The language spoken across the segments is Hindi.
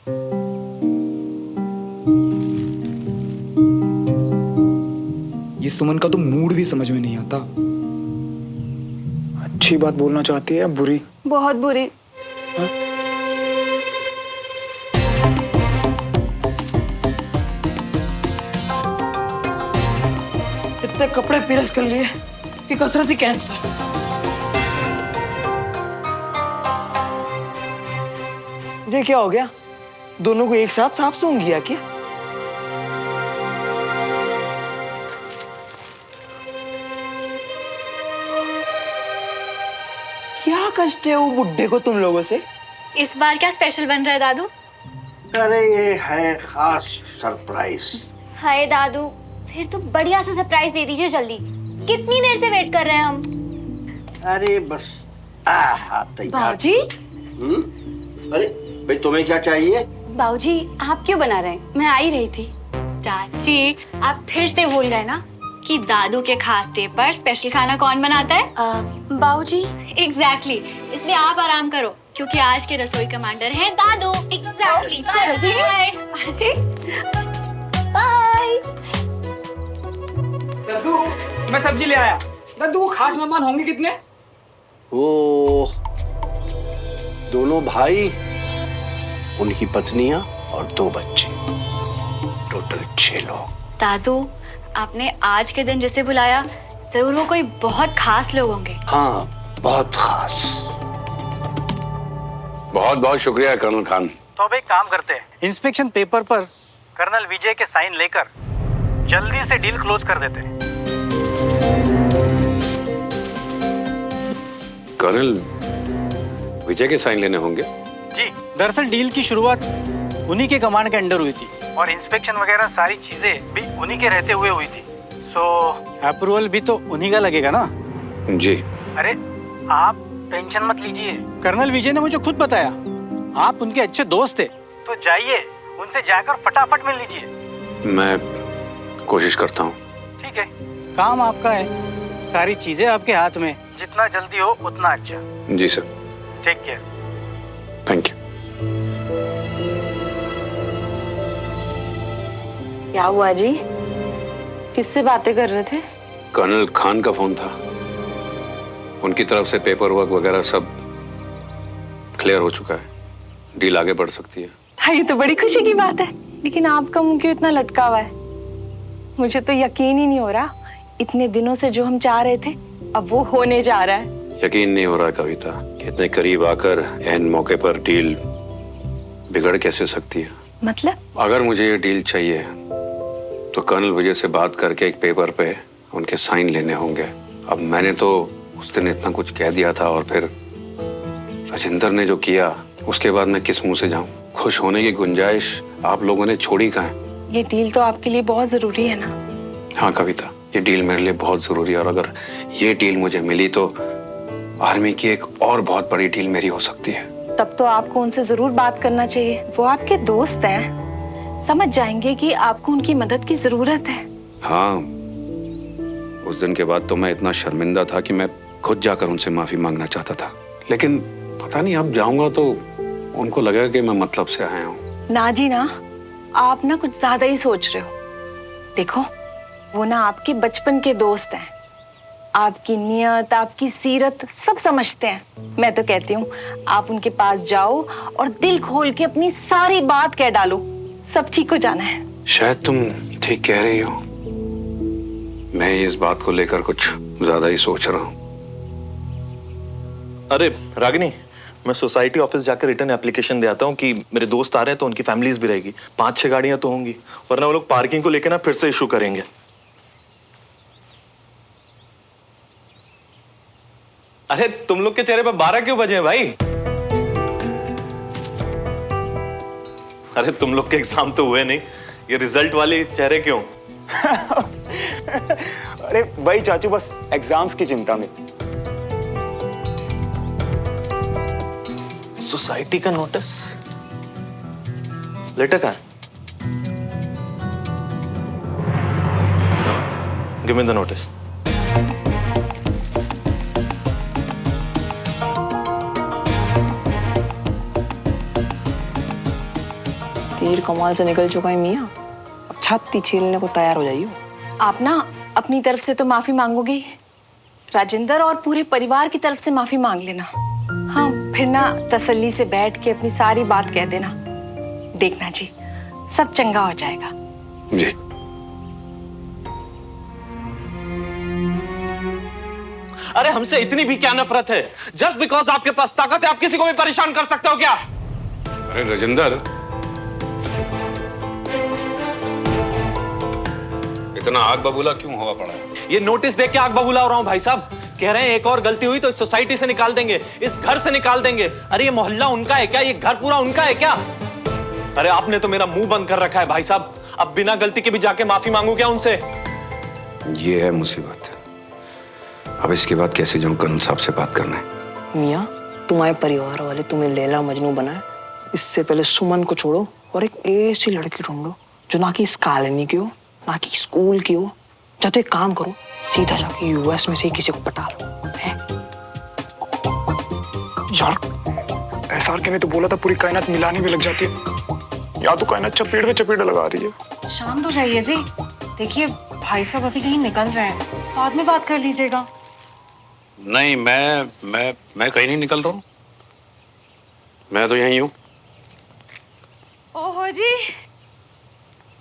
ये सुमन का तो मूड भी समझ में नहीं आता। अच्छी बात बोलना चाहती है या बुरी? बहुत बुरी। हाँ? इतने कपड़े प्रेस कर लिए कि कसरत ही कैंसर। ये क्या हो गया? दोनों को एक साथ साफ सूंघ गया क्या? क्या कष्ट है वो बुड्ढे को तुम लोगों से? इस बार क्या स्पेशल बन रहा है दादू? अरे ये है खास सरप्राइज। हाय दादू, फिर तो बढ़िया से सरप्राइज दे दीजिए जल्दी। कितनी देर से वेट कर रहे हैं हम। अरे बस तैयार। बाबूजी? अरे भाई तुम्हें क्या चाहिए? बाबूजी आप क्यों बना रहे हैं? मैं आ ही रही थी। चाची, आप फिर से भूल गए ना कि दादू के खास डे पर स्पेशल खाना कौन बनाता है? बाबूजी? एग्जैक्टली, इसलिए आप आराम करो क्योंकि आज के रसोई कमांडर हैं दादू। एग्जैक्टली। चलिए बाय। दद्दू, मैं सब्जी ले आया। दद्दू, वो खास मेहमान होंगे कितने? वो दोनों भाई, उनकी पत्नियां और 2 बच्चे, टोटल 6 लोग। दादू, आपने आज के दिन जिसे बुलाया जरूर वो कोई बहुत खास लोग होंगे। हाँ, बहुत खास। बहुत बहुत शुक्रिया कर्नल खान। तो अब एक काम करते हैं, इंस्पेक्शन पेपर पर कर्नल विजय के साइन लेकर जल्दी से डील क्लोज कर देते हैं। कर्नल विजय के साइन लेने होंगे? जी, दरअसल डील की शुरुआत उन्हीं के कमांड के अंडर हुई थी और इंस्पेक्शन वगैरह सारी चीजें भी उन्हीं के रहते हुए हुई थी। सो अप्रूवल भी तो उन्हीं का लगेगा ना? जी। अरे आप टेंशन मत लीजिए, कर्नल विजय ने मुझे खुद बताया आप उनके अच्छे दोस्त थे, तो जाइए उनसे जाकर फटाफट मिल लीजिए। मैं कोशिश करता हूँ। ठीक है, काम आपका है, सारी चीजें आपके हाथ में, जितना जल्दी हो उतना अच्छा। जी sir. Take care. Thank you. क्या हुआ जी? किससे बातें कर रहे थे? कर्नल खान का फोन था। उनकी तरफ से पेपर वर्क वगैरह सब क्लियर हो चुका है, डील आगे बढ़ सकती है। हाँ, ये तो बड़ी खुशी की बात है, लेकिन आपका मुंह क्यों इतना लटका हुआ है? मुझे तो यकीन ही नहीं हो रहा, इतने दिनों से जो हम चाह रहे थे अब वो होने जा रहा है। यकीन नहीं हो रहा कविता कि इतने करीब आकर एन मौके पर डील बिगड़ कैसे सकती है। मतलब? अगर मुझे ये डील चाहिए तो कर्नल विजय से बात करके एक पेपर पे उनके साइन लेने होंगे। अब मैंने तो उस दिन इतना कुछ कह दिया था और फिर राजेंद्र ने जो किया उसके बाद मैं किस मुंह से जाऊं? खुश होने की गुंजाइश आप लोगों ने छोड़ी कहाँ है? ये डील तो आपके लिए बहुत जरूरी है ना? हाँ कविता, ये डील मेरे लिए बहुत जरूरी है और अगर ये डील मुझे मिली तो आर्मी की एक और बहुत बड़ी डील मेरी हो सकती है। तब तो आपको उनसे जरूर बात करना चाहिए, वो आपके दोस्त हैं, समझ जाएंगे कि आपको उनकी मदद की जरूरत है। हाँ, उस दिन के बाद तो मैं इतना शर्मिंदा था कि मैं खुद जाकर उनसे माफी मांगना चाहता था, लेकिन पता नहीं अब जाऊंगा तो उनको लगेगा कि मैं मतलब से आया हूँ। ना जी ना, आप ना कुछ ज्यादा ही सोच रहे हो। देखो, वो ना आपके बचपन के दोस्त हैं, आपकी नियत, आपकी सीरत सब समझते हैं। मैं तो कहती हूँ आप उनके पास जाओ और दिल खोल के अपनी सारी बात कह डालो, सब ठीक हो जाना है। शायद तुम ठीक कह रही हो, मैं इस बात को लेकर कुछ ज्यादा ही सोच रहा हूँ। अरे रागिनी, मैं सोसाइटी ऑफिस जाकर रिटर्न एप्लीकेशन दे आता हूँ कि मेरे दोस्त आ रहे हैं तो उनकी फैमिलीज भी रहेगी, 5-6 गाड़ियां तो होंगी, वरना वो लोग पार्किंग को लेकर ना फिर से इशू करेंगे। अरे तुम लोग के चेहरे पर 12 क्यों बजे हैं भाई? अरे तुम लोग के एग्जाम तो हुए नहीं, ये रिजल्ट वाले चेहरे क्यों? अरे भाई चाचू, बस एग्जाम्स की चिंता में। सोसाइटी का नोटिस लेटर कहाँ है? Give me the notice. तीर कमाल से निकल चुका है मियाँ, अब छाती छीलने को तैयार हो जाइए। आप ना अपनी तरफ से तो माफी मांगोगे, राजेंद्र और पूरे परिवार की तरफ से माफी मांग लेना। हाँ, फिर ना तसल्ली से बैठ के अपनी सारी बात कह देना। देखना जी, सब चंगा हो जाएगा। जी। अरे हमसे इतनी भी क्या नफरत है? जस्ट बिकॉज आपके पास ताकत है आप किसी को भी परेशान कर सकते हो क्या? अरे राजेंद्र, इतना आग बबूला क्यों हुआ पड़ा है? ये नोटिस देख के आग बबूला हो रहा हूँ भाई साहब। कह रहे हैं एक और गलती हुई तो इस सोसाइटी से निकाल देंगे, इस घर से निकाल देंगे। अरे ये मोहल्ला उनका है क्या? ये घर पूरा उनका है क्या? अरे आपने तो मेरा मुंह बंद कर रखा है भाई साहब। अब बिना गलती के भी जाके माफी मांगू क्या उनसे? ये है मुसीबत। अब इसके बाद कैसे जाऊं कर्नल साहब से बात करना है? मियाँ, तुम्हारे परिवार वाले तुम्हें लैला मजनू बनाए, इससे पहले सुमन को छोड़ो और एक ऐसी लड़की ढूंढो जो ना कि इस कॉलोनी की हो, ना कि स्कूल की हो। या तो एक काम करो, सीधा जाके यूएस में से ही किसी को पटा लो। यार एसआर के ने तो बोला था पूरी कायनात मिलाने में लग जाती है, या तो कायनात चपेट में चपेट लगा रही है। शांत हो जाइए जी। देखिए भाई साहब अभी कहीं निकल रहे हैं, बाद में बात कर लीजिएगा। नहीं, मैं कहीं नहीं निकल रहा हूँ, मैं तो यहीं हूँ। ओहो जी,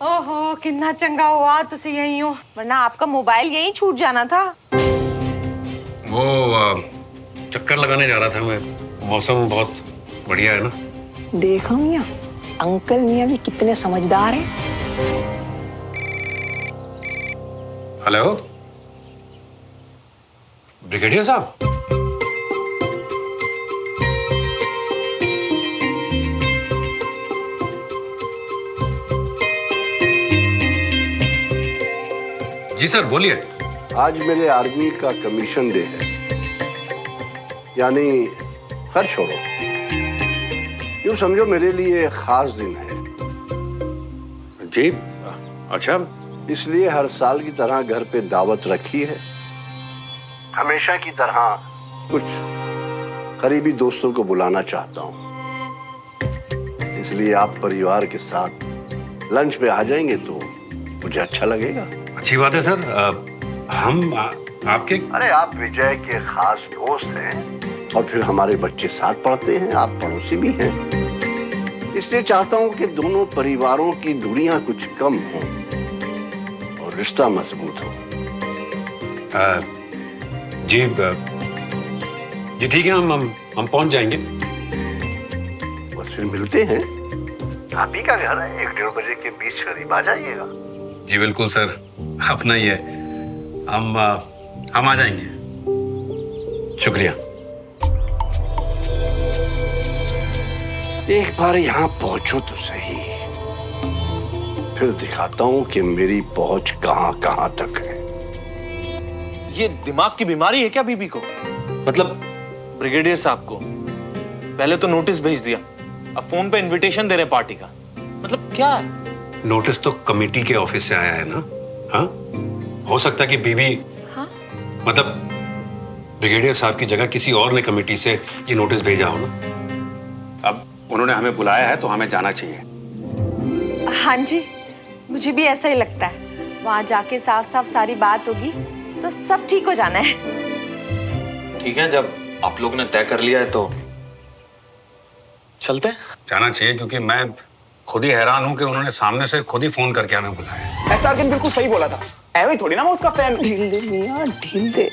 ओहो कितना चंगा हुआ तुसी यही हो, वरना आपका मोबाइल यहीं छूट जाना था। वो चक्कर लगाने जा रहा था मैं। मौसम बहुत बढ़िया है ना। देखा मियाँ, अंकल मियाँ भी कितने समझदार हैं। हेलो ब्रिगेडियर साहब। जी सर बोलिए। आज मेरे आर्मी का कमीशन डे है, यानी खैर छोड़ो, यूं समझो मेरे लिए खास दिन है। जी अच्छा। इसलिए हर साल की तरह घर पे दावत रखी है। हमेशा की तरह कुछ करीबी दोस्तों को बुलाना चाहता हूँ, इसलिए आप परिवार के साथ लंच पे आ जाएंगे तो मुझे अच्छा लगेगा। अच्छी बात है सर। हम आपके, अरे आप विजय के खास दोस्त हैं और फिर हमारे बच्चे साथ पढ़ते हैं, आप पड़ोसी भी हैं, इसलिए चाहता हूँ कि दोनों परिवारों की दूरियां कुछ कम हों और रिश्ता मजबूत हो। जी ठीक है, हम पहुंच जाएंगे। और फिर मिलते हैं। आप ही का घर है, 1-1:30 बजे के बीच करीब आ जाइएगा। जी बिल्कुल सर, अपना ही है। हम आ जाएंगे। शुक्रिया। एक बार यहाँ पहुंचो तो सही, फिर दिखाता हूँ कि मेरी पहुंच कहाँ कहाँ तक है। ये दिमाग की बीमारी है क्या बीबी को? मतलब ब्रिगेडियर साहब को पहले तो नोटिस भेज दिया, अब फोन पे इनविटेशन दे रहे पार्टी का। मतलब क्या? नोटिस तो कमेटी के ऑफिस से आया है ना। हाँ, हो सकता है कि बीबी, हाँ? मतलब ब्रिगेडियर साहब की जगह किसी और ने कमेटी से ये नोटिस भेजा हो ना। अब उन्होंने हमें बुलाया है तो हमें जाना चाहिए। हाँ जी, मुझे भी ऐसा ही लगता है। वहां जाके साफ साफ सारी बात होगी तो सब ठीक हो जाना है। ठीक है, जब आप लोग ने तय कर लिया है तो चलते हैं। जाना चाहिए, क्योंकि मैं खुद ही हैरान हूं कि उन्होंने सामने से खुद ही फोन करके हमें बुलाया। एसआर के बिल्कुल सही बोला था, ऐਵੇਂ थोड़ी ना मैं उसका फैन। ढील दे मियाँ, ढील दे।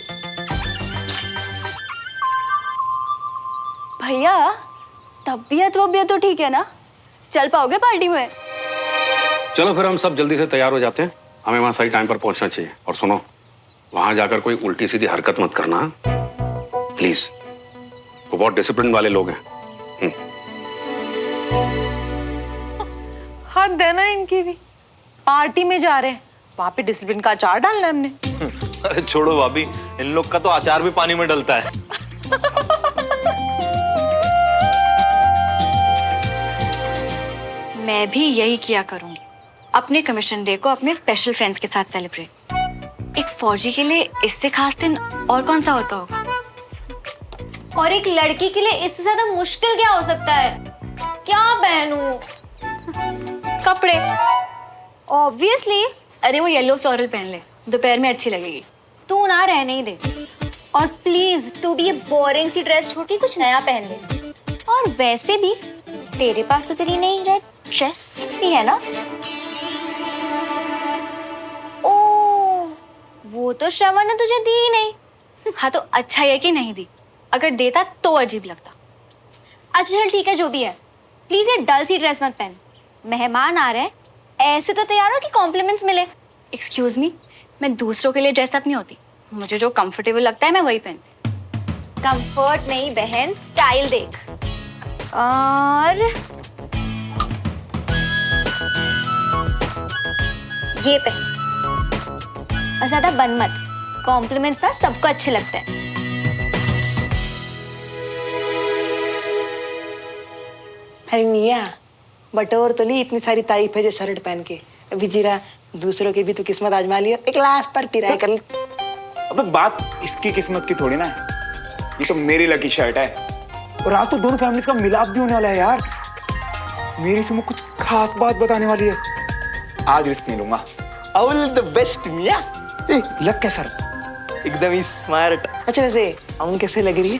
भैया तबीयत तो ठीक है ना? चल पाओगे पार्टी में? चलो फिर हम सब जल्दी से तैयार हो जाते हैं, हमें वहां सही टाइम पर पहुंचना चाहिए। और सुनो, वहां जाकर कोई उल्टी सीधी हरकत मत करना प्लीज। वो बहुत डिसिप्लिन वाले लोग हैं। हाथ देना इनकी भी, पार्टी में जा रहे हैं, वहां पे डिसिप्लिन का अचार डालना है हमने। अरे छोड़ो भाभी, इन लोग का तो अचार भी पानी में डलता है। मैं भी यही किया करूंगी, अपने कमीशन डे को अपने स्पेशल फ्रेंड्स के साथ सेलिब्रेट। एक फौजी के लिए इससे खास दिन और कौन सा होता होगा? और एक लड़की के लिए इससे ज्यादा मुश्किल क्या हो सकता है? क्या बहनू? कपड़े। ऑब्वियसली। अरे वो येलो फ्लोरल पहन ले, दोपहर में अच्छी लगेगी। तू ना रहने ही दे। और प्लीज तू भी ये बोरिंग सी ड्रेस छोड़ के कुछ नया पहन ले। और वैसे भी तेरे पास तो तेरी नई रेड ड्रेस भी है ना। ओ, वो तो श्रवण ने तुझे दी ही नहीं। हाँ तो अच्छा है कि नहीं दी, अगर देता तो अजीब लगता। अच्छा चल ठीक है, जो भी है, प्लीज ये डल सी ड्रेस मत पहन। मेहमान आ रहे हैं, ऐसे तो तैयार हो कि कॉम्प्लीमेंट्स मिले। एक्सक्यूज मी, मैं दूसरों के लिए ड्रेसअप नहीं होती, मुझे जो कंफर्टेबल लगता है मैं वही पहनती। कंफर्ट नहीं बहन, स्टाइल देख। और ये पहन, और ज्यादा बन मत, कॉम्प्लीमेंट्स ना सबको अच्छे लगते हैं। अरे मिया, बटोर तो ली इतनी सारी तारीफ है जो शर्ट पहन के। अभी जीरा दूसरों की भी तो किस्मत आजमा लियो, एक लास्ट पर ट्राई कर ली। अबे बात इसकी किस्मत की थोड़ी ना है, ये तो मेरी लकी शर्ट है। और आज तो दोनों फैमिलीज का मिलाप भी होने वाला है यार। मेरी सुमो कुछ खास बात बताने वाली है, आज रिस्क नहीं लूंगा। ऑल द बेस्ट मिया। ए, लग क्या सर? एकदम ही स्मार्ट। अच्छा वैसे अमन कैसे लग रही है?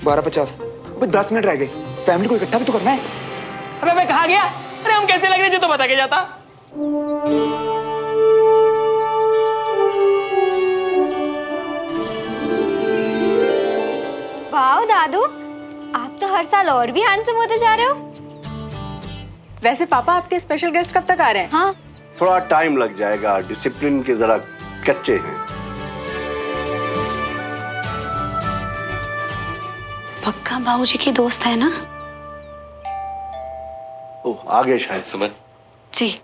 12:50। अबे 10 मिनट रह गए, फैमिली को इकट्ठा भी तो करना है। अबे मैं कहाँ गया? अरे हम कैसे लग रहे जो तो बता के जाता। वाह दादू, आप तो हर साल और भी हैंडसम होते जा रहे हो। वैसे पापा आपके स्पेशल गेस्ट कब तक आ रहे हैं? हाँ, थोड़ा टाइम लग जाएगा, डिसिप्लिन के जरा कच्चे हैं। पक्का बाबूजी की दोस्त है ना? ओह, आगे शायद। सुमन, जी।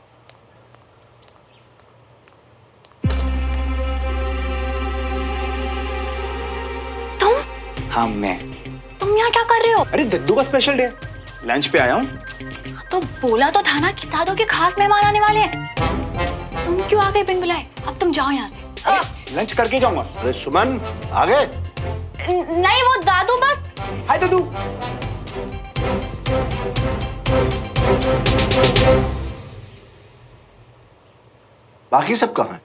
हाँ मैं। तुम यहाँ क्या कर रहे हो? अरे दद्दू का स्पेशल डे, लंच पे आया हूँ। तो बोला तो था ना कि दादू के खास मेहमान आने वाले हैं। तुम क्यों आ गए बिन बुलाए? अब तुम जाओ यहाँ से। लंच करके जाऊंगा। अरे सुमन, आगे। नहीं वो दादू बस। हाय दद्दू। बाकी सब कहाँ हैं?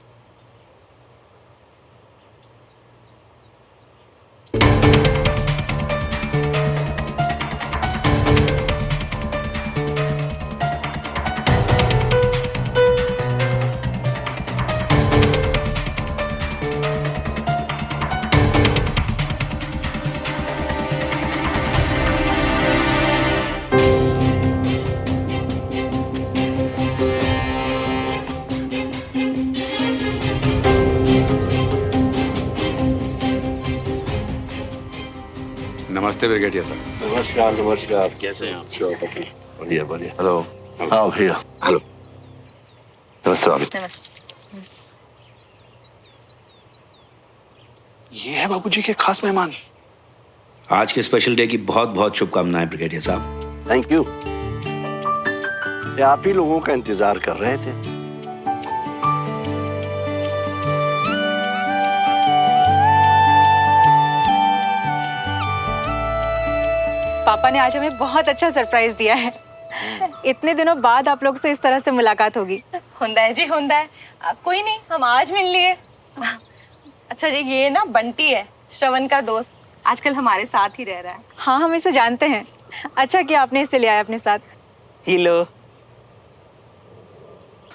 नमस्ते ब्रिगेडियर सर। नमस्कार नमस्कार। कैसे हैं आप? बढ़िया बढ़िया। हेलो। हाँ भैया। हेलो। नमस्ते भाभी। ये है बाबूजी के खास मेहमान। आज के स्पेशल डे की बहुत बहुत शुभकामनाएं ब्रिगेडियर साहब। Thank you. ये आप ही लोगों का इंतजार कर रहे थे। पापा ने आज हमें बहुत अच्छा सरप्राइज दिया है। इतने दिनों बाद आप लोग से इस तरह से मुलाकात होगी। होंदा है जी, होंदा है। कोई नहीं, हम आज मिल लिए। अच्छा जी, ये ना बंटी है, श्रवण का दोस्त, आजकल हमारे साथ ही रह रहा है। हाँ, हम इसे जानते हैं। अच्छा किया आपने इसे लिया है अपने साथ। हेलो।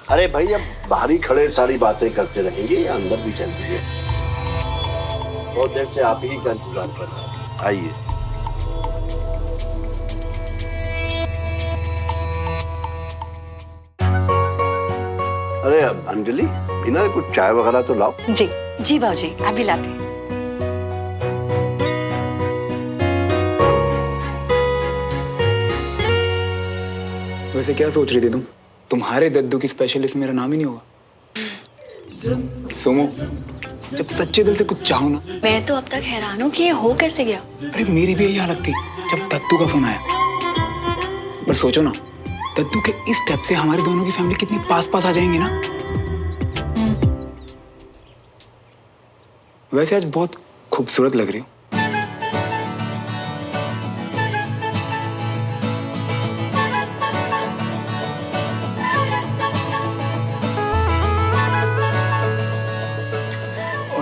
अरे भाई, अब बाहर ही खड़े सारी बातें करते रहेंगे या अंदर भी चलेंगे? बहुत देर से आप ही का इंतजार कर रहे हैं। आइए। अरे अंजलि, बिना कुछ चाय वगैरह तो लाओ। जी जी बाबूजी, अभी लाते। वैसे क्या सोच रही थी तुम? तुम्हारे दद्दू की स्पेशलिस्ट मेरा नाम ही नहीं होगा। सुमो, जब सच्चे दिल से कुछ चाहो ना। मैं तो अब तक हैरान हूँ कि ये हो कैसे गया। अरे मेरी भी यही हालत थी जब दद्दू का फोन आया। पर सोचो ना, दद्दू के इस स्टेप से हमारे दोनों की फैमिली कितनी पास पास आ जाएंगी ना। वैसे आज बहुत खूबसूरत लग रही हो।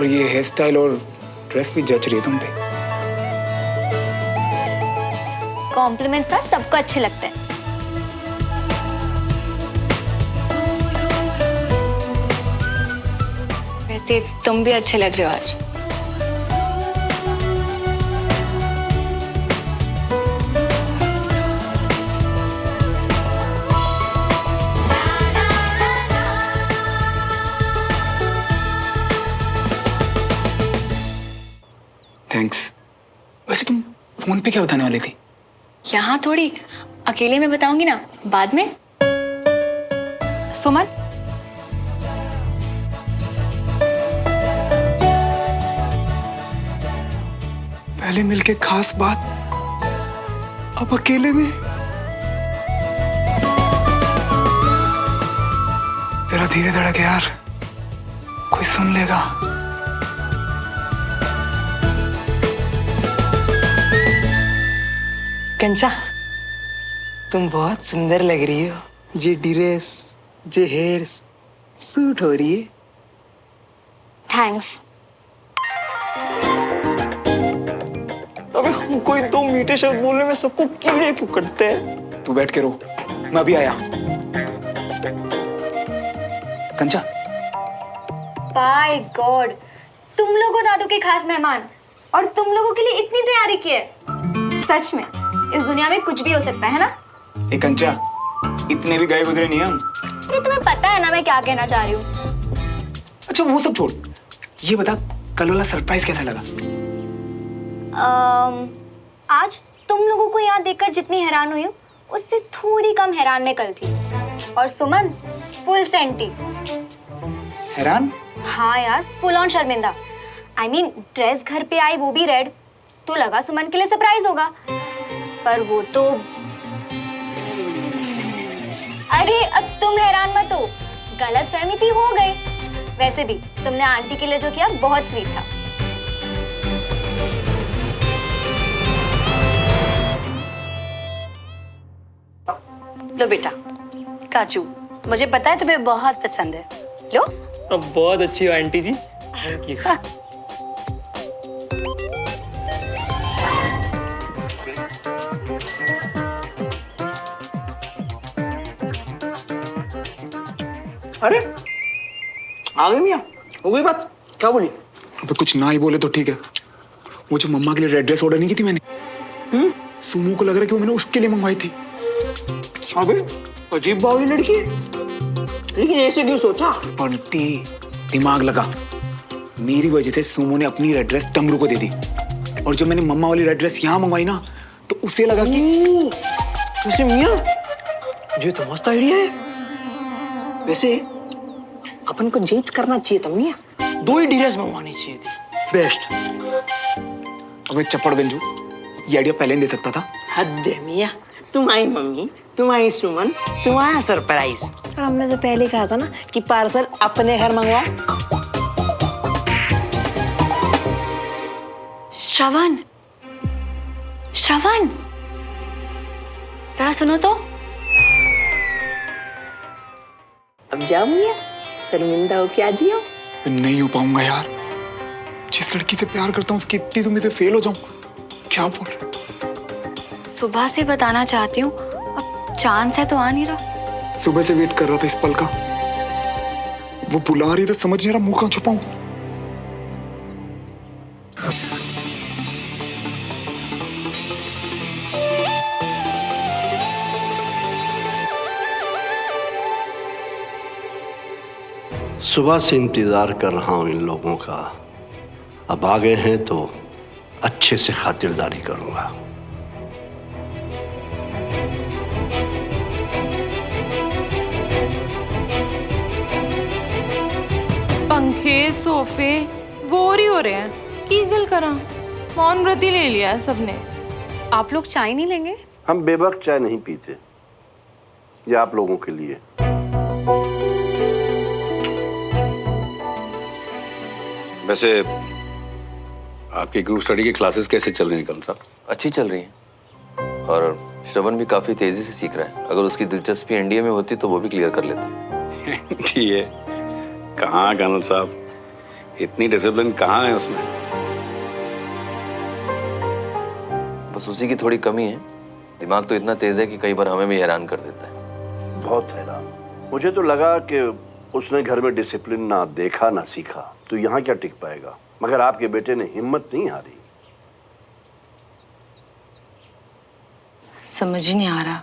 और ये हेयर स्टाइल और ड्रेस भी जच रही है तुम पे। कॉम्प्लीमेंट्स ना सबको अच्छे लगते हैं। वैसे तुम भी अच्छे लग रहे हो आज। थैंक्स। वैसे तुम फोन पे क्या बताने वाली थी? यहाँ थोड़ी, अकेले में बताऊंगी ना, बाद में। सुमन, पहले मिलके खास बात, अब अकेले में। जरा धीरे धड़क यार, कोई सुन लेगा। कंचा, तुम बहुत सुंदर लग रही हो। जे ड्रेस, जे हेयर सूट हो रही है। थैंक्स। अबे हम कोई दो मीठे शब्द बोलने में सबको कीड़े क्यों करते हैं? तू बैठ के रो, मैं अभी आया। कंचा, बाय गॉड, तुम लोग हो दादू के खास मेहमान और तुम लोगों के लिए इतनी तैयारी की है। सच में इस दुनिया में कुछ भी हो सकता है ना? ए कंचा, इतने भी गए गुजरे नहीं हम। अरे तुम्हें पता है ना मैं क्या कहना चाह रही हूँ। अच्छा वो सब छोड़, ये बता कल वाला सरप्राइज कैसा लगा? आज तुम लोगों को यहाँ देखकर जितनी हैरान हुई हूँ उससे थोड़ी कम हैरान मैं कल थी। और सुमन फुल सेंटी। हैरान? हाँ यार, फुल ऑन शर्मिंदा। I mean, ड्रेस घर पे आई वो भी रेड, तो लगा सुमन के लिए सरप्राइज होगा, पर वो तो। अरे अब तुम हैरान मत हो, गलत फहमी थी, हो गई। वैसे भी तुमने आंटी के लिए जो किया बहुत स्वीट था। लो बेटा काजू, मुझे पता है तुम्हें बहुत पसंद है। लो। अब बहुत अच्छी हो आंटी जी। Thank you. अरे आ गई मियाँ, हो गई बात? क्या बोली? अबे कुछ ना ही बोले तो ठीक है। वो जो मम्मा के लिए रेड ड्रेस ऑर्डर नहीं की थी मैंने, सुमो को लग रहा है कि वो मैंने उसके लिए मंगवाई थी। अबे अजीब बावली लड़की है, लेकिन ऐसे क्यों सोचा? बंटी, दिमाग लगा। मेरी वजह से सुमो ने अपनी रेड ड्रेस टमरू को दे दी, और जब मैंने मम्मा वाली रेड ड्रेस यहाँ मंगवाई ना, तो उसे लगा कि वैसे मियाँ ये तो मस्त आइडिया है। वैसे अपन को जेज करना चाहिए था मियाँ, दो ही ड्रेस मंगवानी चाहिए थी। बेस्ट। अबे चप्पड़ गंजू, ये आइडिया पहले नहीं दे सकता था। हद है मियाँ, तुम आई मम्मी, तुम आई सुमन, तुम्हारा सरप्राइज। और हमने तो पहले कहा था ना कि पार्सल अपने घर मंगवाओ। श्रवण, श्रवण, जरा सुनो तो। अब जाओ मियाँ, शर्मिंदा हो क्या जियो? नहीं हो पाऊंगा यार, जिस लड़की से प्यार करता हूँ उसकी इतनी तुम इसे फेल हो जाऊं, क्या बोल रहे? सुबह से बताना चाहती हूँ, अब चांस है तो आ नहीं रहा। सुबह से वेट कर रहा था इस पल का, वो बुला रही तो समझ नहीं रहा मुंह कहाँ छुपाऊं। सुबह से इंतजार कर रहा हूं इन लोगों का, अब आ गए हैं तो अच्छे से खातिरदारी करूंगा। पंखे सोफे बोर ही हो रहे हैं, कीगल करा, मौन व्रत ही ले लिया है सबने। आप लोग चाय नहीं लेंगे? हम बेवक्त चाय नहीं पीते, ये आप लोगों के लिए। वैसे आपकी ग्रुप स्टडी की क्लासेस कैसे चल रही हैं कल साहब? अच्छी चल रही हैं, और श्रवण भी काफी तेजी से सीख रहा है। अगर उसकी दिलचस्पी एनडीए में होती तो वो भी क्लियर कर लेता। ठीक है। कहाँ कर्नल साहब, इतनी डिसिप्लिन कहाँ है उसमें? बस उसी की थोड़ी कमी है। दिमाग तो इतना तेज है कि कई बार हमें भी हैरान कर देता है। बहुत हैरान। मुझे तो लगा कि उसने घर में डिसिप्लिन ना देखा ना सीखा, तो यहाँ क्या टिक पाएगा। मगर आपके बेटे ने हिम्मत नहीं हारी। समझ ही नहीं आ रहा,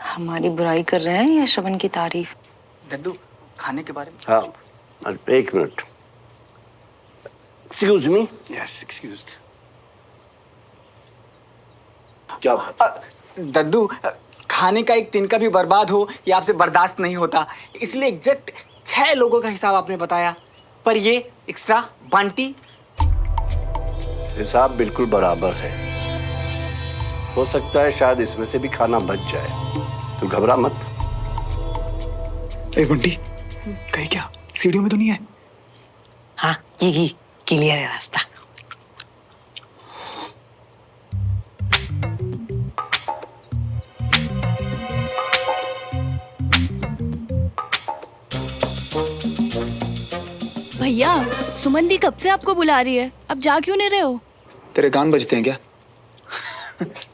हमारी बुराई कर रहे हैं या श्रवण की तारीफ? दद्दू खाने के बारे में। हाँ, एक minute. Excuse me. Yes, excused. क्या दद्दू, खाने का एक तिनका भी बर्बाद हो ये आपसे बर्दाश्त नहीं होता, इसलिए एग्जैक्ट 6 लोगों का हिसाब आपने बताया, पर ये एक्स्ट्रा बंटी। हिसाब बिल्कुल बराबर है। हो सकता है शायद इसमें से भी खाना बच जाए, तो घबरा मत। ए बंटी, कहीं क्या सीढ़ियों में तो नहीं है? हाँ, ये क्लियर है रास्ता। भैया, सुमन दी कब से आपको बुला रही है, अब जा क्यों नहीं रहे हो? तेरे कान बजते हैं क्या?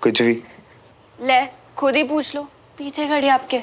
कुछ भी। ले खुद ही पूछ लो, पीछे खड़ी आपके।